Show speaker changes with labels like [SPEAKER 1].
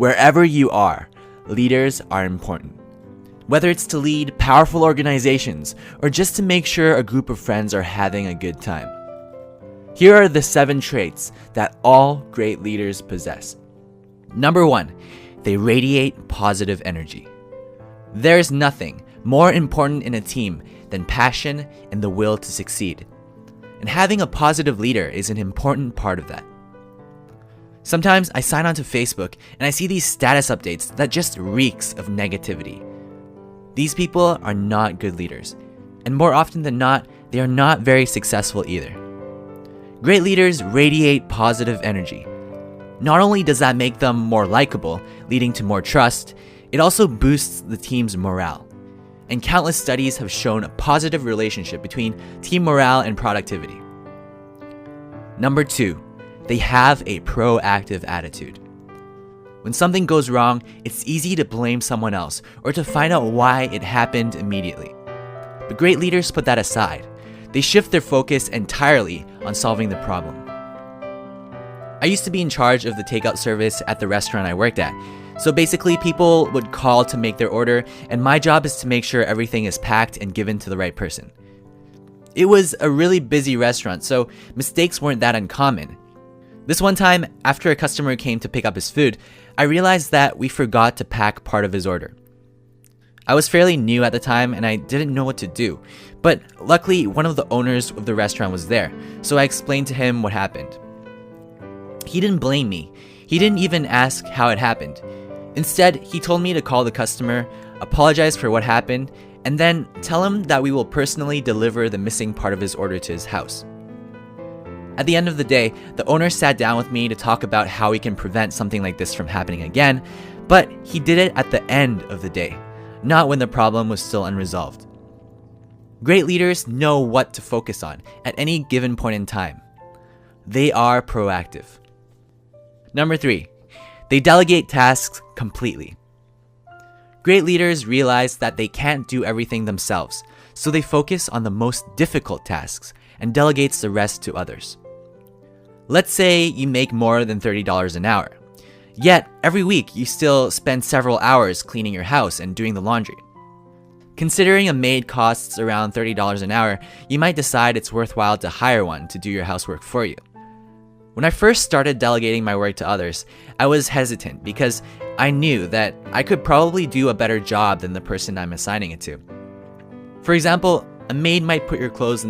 [SPEAKER 1] Wherever you are, leaders are important. Whether it's to lead powerful organizations or just to make sure a group of friends are having a good time. Here are the 7 traits that all great leaders possess. Number 1, they radiate positive energy. There is nothing more important in a team than passion and the will to succeed. And having a positive leader is an important part of that. Sometimes I sign onto Facebook and I see these status updates that just reeks of negativity. These people are not good leaders, and more often than not, they are not very successful either. Great leaders radiate positive energy. Not only does that make them more likable, leading to more trust, it also boosts the team's morale. And countless studies have shown a positive relationship between team morale and productivity. Number 2, they have a proactive attitude. When something goes wrong, it's easy to blame someone else or to find out why it happened immediately. But great leaders put that aside. They shift their focus entirely on solving the problem. I used to be in charge of the takeout service at the restaurant I worked at. So basically, people would call to make their order, and my job is to make sure everything is packed and given to the right person. It was a really busy restaurant, so mistakes weren't that uncommon. This one time, after a customer came to pick up his food, I realized that we forgot to pack part of his order. I was fairly new at the time and I didn't know what to do, but luckily one of the owners of the restaurant was there, so I explained to him what happened. He didn't blame me. He didn't even ask how it happened. Instead, he told me to call the customer, apologize for what happened, and then tell him that we will personally deliver the missing part of his order to his house. At the end of the day, the owner sat down with me to talk about how we can prevent something like this from happening again, but he did it at the end of the day, not when the problem was still unresolved. Great leaders know what to focus on at any given point in time. They are proactive. Number 3, they delegate tasks completely. Great leaders realize that they can't do everything themselves, so they focus on the most difficult tasks and delegates the rest to others. Let's say you make more than $30 an hour, yet every week you still spend several hours cleaning your house and doing the laundry. Considering a maid costs around $30 an hour, you might decide it's worthwhile to hire one to do your housework for you. When I first started delegating my work to others, I was hesitant because I knew that I could probably do a better job than the person I'm assigning it to. For example, a maid might put your clothes in